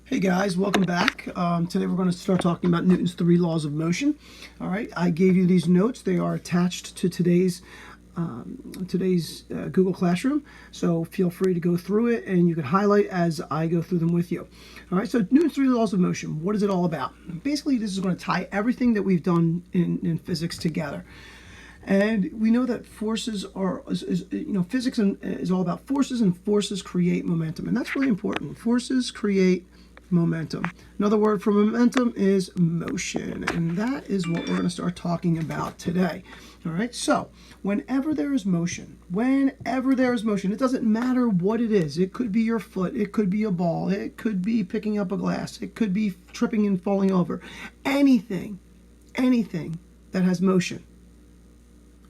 Hey guys, welcome back. Today we're going to start talking about Newton's three laws of motion. All right, I gave you these notes. They are attached to today's Google Classroom, so feel free to go through it and you can highlight as I go through them with you. All right, so Newton's three laws of motion. What is it all about? Basically, this is going to tie everything that we've done in physics together. And we know that forces are, physics is all about forces, and forces create momentum. And that's really important. Forces create momentum. Another word for momentum is motion. And that is what we're going to start talking about today. All right, so whenever there is motion, it doesn't matter what it is. It could be your foot, it could be a ball, it could be picking up a glass, it could be tripping and falling over. Anything that has motion.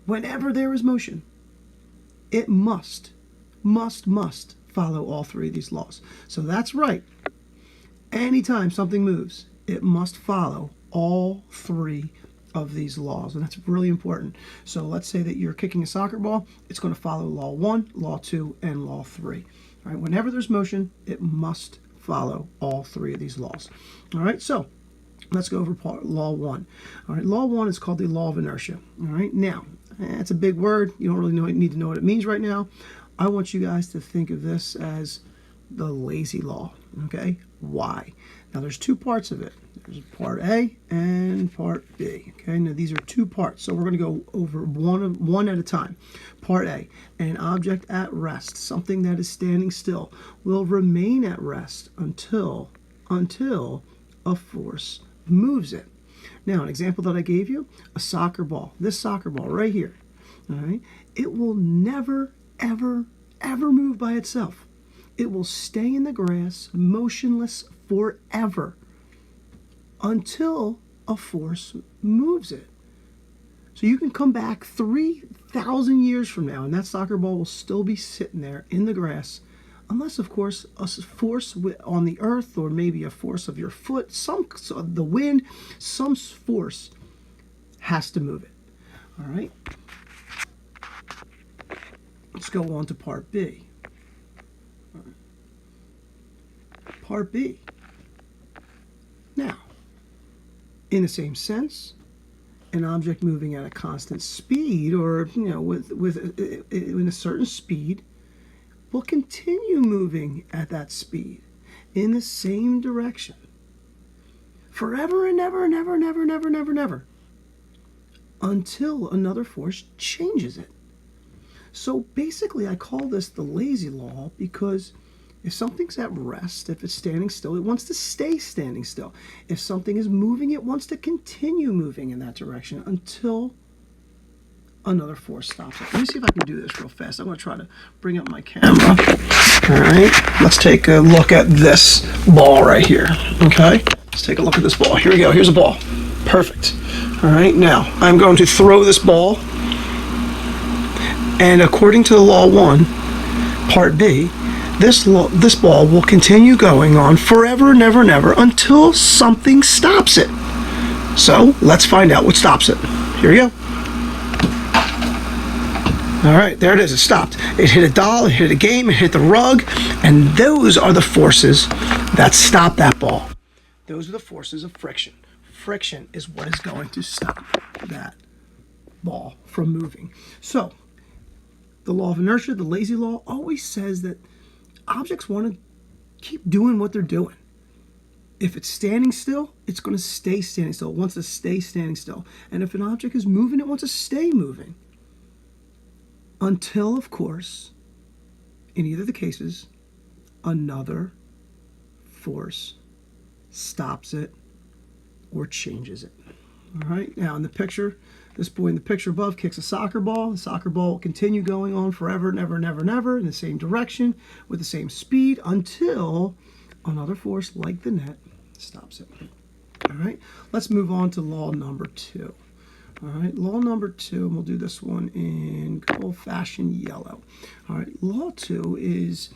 Whenever there is motion, it must follow all three of these laws. So that's right. Anytime something moves, it must follow all three of these laws. And that's really important. So let's say that you're kicking a soccer ball. It's going to follow law 1, law 2, and law 3. All right. Whenever there's motion, it must follow all three of these laws. All right. So let's go over law 1. All right. Law 1 is called the law of inertia. All right. Now, it's a big word. You don't really need to know what it means right now. I want you guys to think of this as the lazy law. Okay. Why? Now there's two parts of it. There's part A and part B. Okay. Now these are two parts. So we're going to go over one at a time. Part A, an object at rest, something that is standing still, will remain at rest until a force moves it. Now, an example that I gave you, a soccer ball. This soccer ball right here, all right, it will never, ever move by itself. It will stay in the grass, motionless forever, until a force moves it. So you can come back 3,000 years from now, and that soccer ball will still be sitting there in the grass, unless, of course, a force on the earth, or maybe a force of your foot, the wind, some force has to move it. All right. Let's go on to part B. Part B. Now, in the same sense, an object moving at a constant speed, or in a certain speed, will continue moving at that speed in the same direction forever and ever and ever and ever and ever and ever and ever until another force changes it. So basically, I call this the lazy law because if something's at rest, if it's standing still, it wants to stay standing still. If something is moving, it wants to continue moving in that direction until another force stops it. Let me see if I can do this real fast. I'm going to try to bring up my camera. All right, let's take a look at this ball right here. Okay, let's take a look at this ball. Here we go. Here's a ball. Perfect. All right, now I'm going to throw this ball, and according to the law 1, part B, this ball will continue going on forever and ever and ever until something stops it. So let's find out what stops it. Here we go. All right, there it is. It stopped. It hit a doll, it hit a game, it hit the rug, and those are the forces that stop that ball. Those are the forces of friction. Friction is what is going to stop that ball from moving. So, the law of inertia, the lazy law, always says that objects want to keep doing what they're doing. If it's standing still, it's going to stay standing still. It wants to stay standing still. And if an object is moving, it wants to stay moving. Until, of course, in either of the cases, another force stops it or changes it. All right, now in the picture, this boy in the picture above kicks a soccer ball. The soccer ball will continue going on forever and ever and ever and ever in the same direction with the same speed until another force like the net stops it. All right, let's move on to law number 2. All right, law number 2, and we'll do this one in good old-fashioned yellow. All right, law 2 is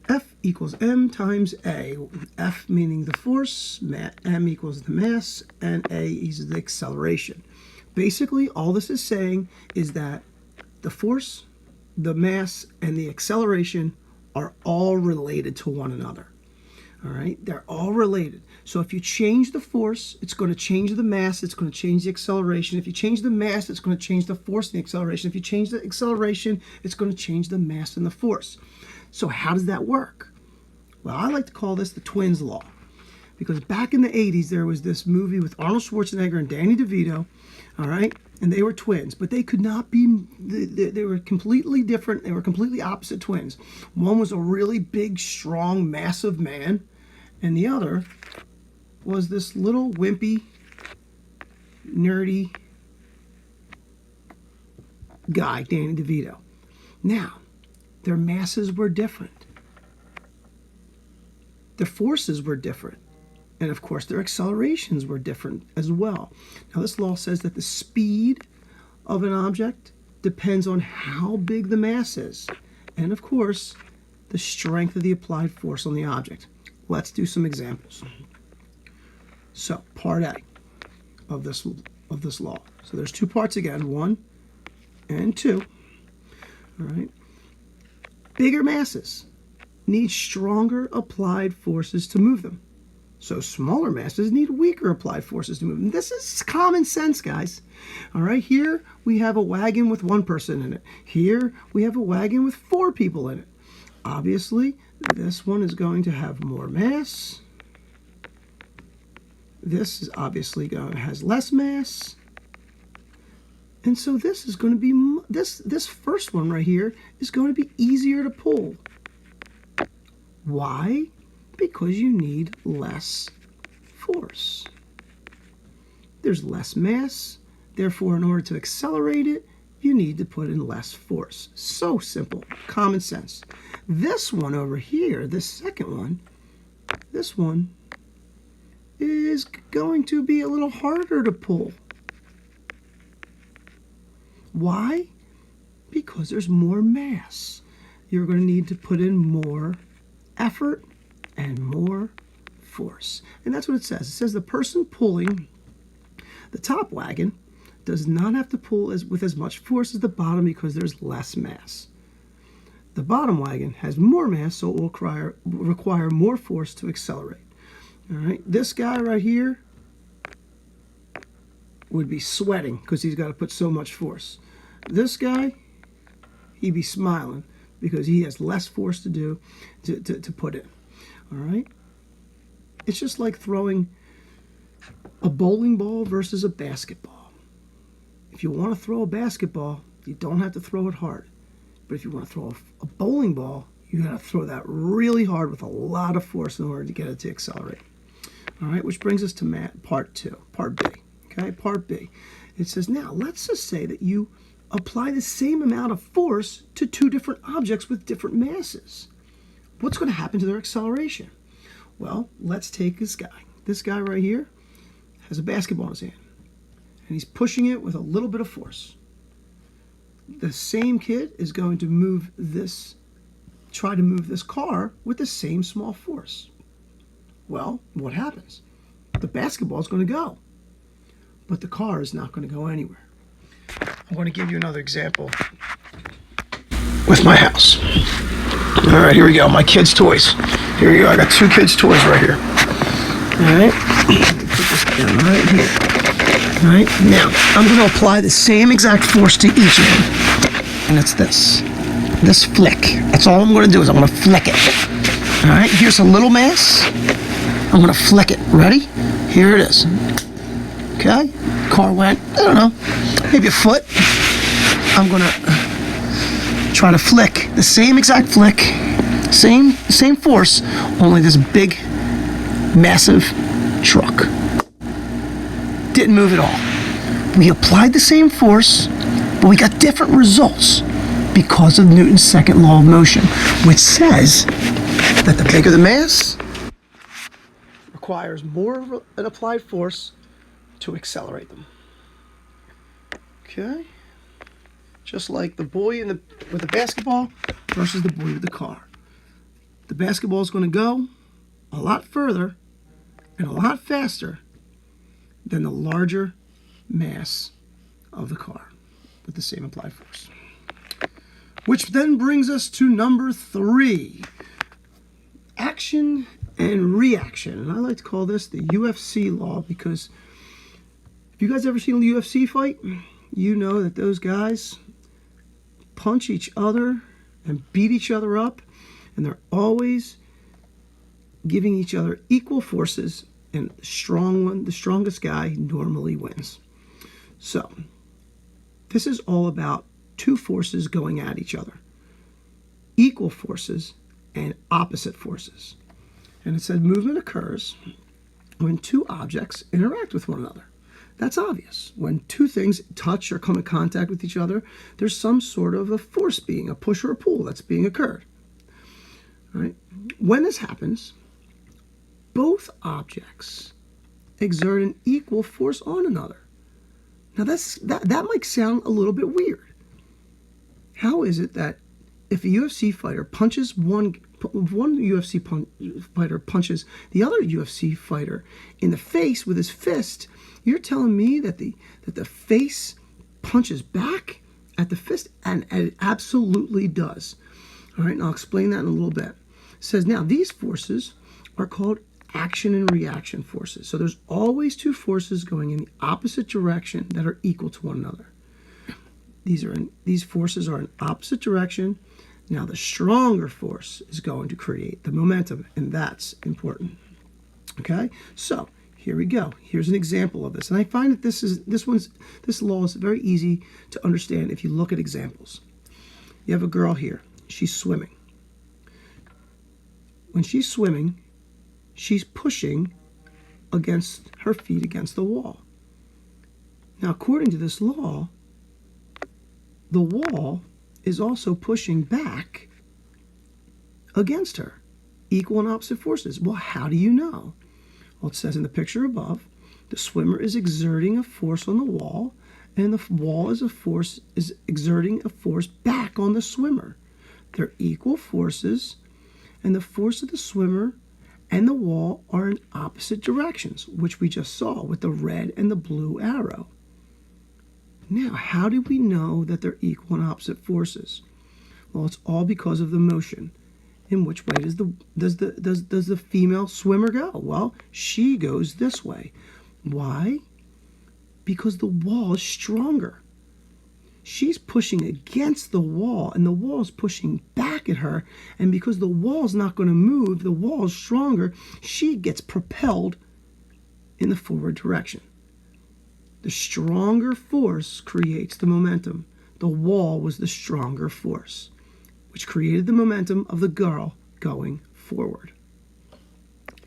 F equals m times a. F meaning the force, m equals the mass, and a is the acceleration. Basically, all this is saying is that the force, the mass, and the acceleration are all related to one another. All right, they're all related. So if you change the force, it's going to change the mass, it's going to change the acceleration. If you change the mass, it's going to change the force and the acceleration. If you change the acceleration, it's going to change the mass and the force. So how does that work? Well, I like to call this the twins law. Because back in the 80s, there was this movie with Arnold Schwarzenegger and Danny DeVito, all right? And they were twins, but they could not be, they were completely different. They were completely opposite twins. One was a really big, strong, massive man, and the other was this little wimpy, nerdy guy, Danny DeVito. Now, their masses were different. Their forces were different. And of course, their accelerations were different as well. Now, this law says that the speed of an object depends on how big the mass is. And of course, the strength of the applied force on the object. Let's do some examples. So, part A of this law. So there's two parts again, 1 and 2. All right. Bigger masses need stronger applied forces to move them. So smaller masses need weaker applied forces to move them. This is common sense, guys. All right, here we have a wagon with 1 person in it. Here we have a wagon with 4 people in it. Obviously, this one is going to have more mass. This is obviously has less mass. And so this is going to be, this first one right here is going to be easier to pull. Why? Because you need less force. There's less mass, therefore in order to accelerate it, you need to put in less force. So simple, common sense. This one over here, this second one, this one is going to be a little harder to pull. Why? Because there's more mass. You're going to need to put in more effort and more force. And that's what it says. It says the person pulling the top wagon does not have to pull with as much force as the bottom because there's less mass. The bottom wagon has more mass, so it will require more force to accelerate. All right, this guy right here would be sweating because he's got to put so much force. This guy, he'd be smiling because he has less force to do to put in. All right, it's just like throwing a bowling ball versus a basketball. If you want to throw a basketball, you don't have to throw it hard. But if you want to throw a bowling ball, you got to throw that really hard with a lot of force in order to get it to accelerate. All right, which brings us to part B. Okay, part B. It says, now let's just say that you apply the same amount of force to 2 different objects with different masses. What's going to happen to their acceleration? Well, let's take this guy. This guy right here has a basketball in his hand, and he's pushing it with a little bit of force. The same kid is going to try to move this car with the same small force. Well, what happens? The basketball is going to go, but the car is not going to go anywhere. I'm going to give you another example with my house. All right, here we go. My kids' toys. Here we go. I got 2 kids' toys right here. All right. Put this down right here. All right. Now, I'm going to apply the same exact force to each of them. And it's this. This flick. That's all I'm going to do is I'm going to flick it. All right. Here's a little mass. I'm going to flick it. Ready? Here it is. Okay. Car went, I don't know, maybe a foot. I'm going to try to flick the same exact flick, same force, only this big, massive truck didn't move at all. We applied the same force, but we got different results because of Newton's second law of motion, which says that the bigger the mass requires more of an applied force to accelerate them. Okay? Just like the boy with the basketball versus the boy with the car. The basketball is going to go a lot further and a lot faster than the larger mass of the car with the same applied force. Which then brings us to number 3. Action and reaction. And I like to call this the UFC law, because if you guys ever seen a UFC fight, you know that those guys punch each other and beat each other up, and they're always giving each other equal forces, and the strongest guy normally wins. So this is all about two forces going at each other, equal forces and opposite forces. And it said movement occurs when two objects interact with one another. That's obvious. When two things touch or come in contact with each other, there's some sort of a force being, a push or a pull that's being occurred. All right? When this happens, both objects exert an equal force on another. Now that might sound a little bit weird. How is it that if a UFC fighter punches one fighter punches the other UFC fighter in the face with his fist, you're telling me that the face punches back at the fist? And it absolutely does. All right, and I'll explain that in a little bit. It says now these forces are called action and reaction forces. So there's always two forces going in the opposite direction that are equal to one another. These forces are in opposite direction. Now the stronger force is going to create the momentum, and that's important. Okay, so here we go. Here's an example of this, and I find that this law is very easy to understand if you look at examples. You have a girl here. She's swimming. When she's swimming, she's pushing against her feet against the wall. Now, according to this law, the wall is also pushing back against her. Equal and opposite forces. Well, how do you know? Well, it says in the picture above, the swimmer is exerting a force on the wall, and the wall is exerting a force back on the swimmer. They're equal forces, and the force of the swimmer and the wall are in opposite directions, which we just saw with the red and the blue arrow. Now, how do we know that they're equal and opposite forces? Well, it's all because of the motion. In which way does the female swimmer go? Well, she goes this way. Why? Because the wall is stronger. She's pushing against the wall, and the wall is pushing back at her. And because the wall's not going to move, the wall is stronger, she gets propelled in the forward direction. The stronger force creates the momentum. The wall was the stronger force, which created the momentum of the girl going forward.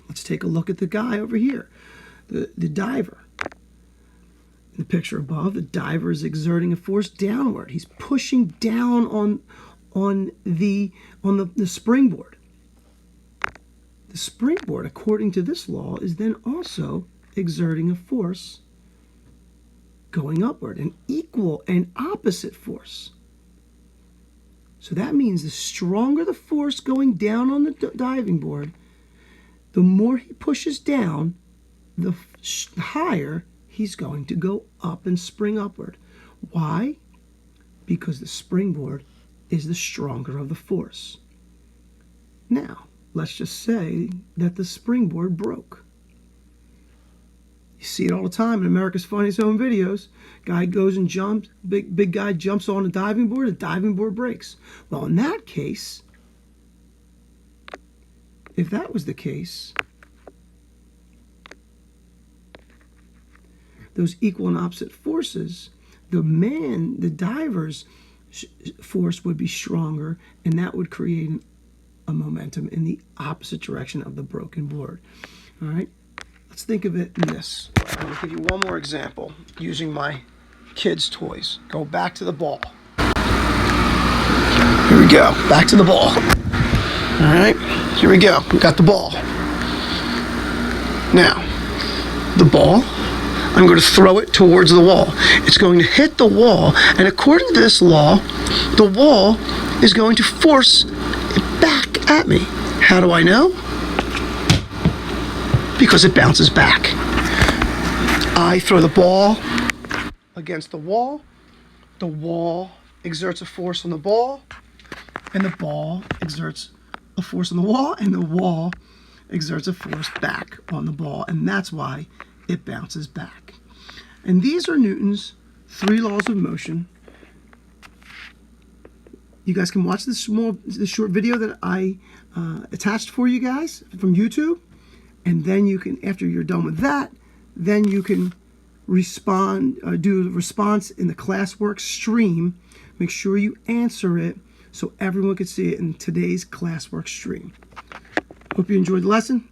Let's take a look at the guy over here, the diver. In the picture above, the diver is exerting a force downward. He's pushing down on the springboard. The springboard, according to this law, is then also exerting a force going upward, an equal and opposite force. So that means the stronger the force going down on the diving board, the more he pushes down, the higher he's going to go up and spring upward. Why? Because the springboard is the stronger of the force. Now, let's just say that the springboard broke. You see it all the time in America's Funniest Home Videos. Guy goes and jumps, big guy jumps on a diving board, the diving board breaks. Well, in that case, if that was the case, those equal and opposite forces, the diver's force would be stronger, and that would create a momentum in the opposite direction of the broken board. All right? Let's think of it in this. I'm going to give you one more example using my kids' toys. Go back to the ball. Here we go. Back to the ball. All right? Here we go. We got the ball. Now, the ball, I'm going to throw it towards the wall. It's going to hit the wall, and according to this law, the wall is going to force it back at me. How do I know? Because it bounces back. I throw the ball against the wall exerts a force on the ball, and the ball exerts a force on the wall, and the wall exerts a force back on the ball, and that's why it bounces back. And these are Newton's 3 laws of motion. You guys can watch this short video that I attached for you guys from YouTube, and then you can, after you're done with that, then you can do the response in the classwork stream. Make sure you answer it so everyone can see it in today's classwork stream. Hope you enjoyed the lesson.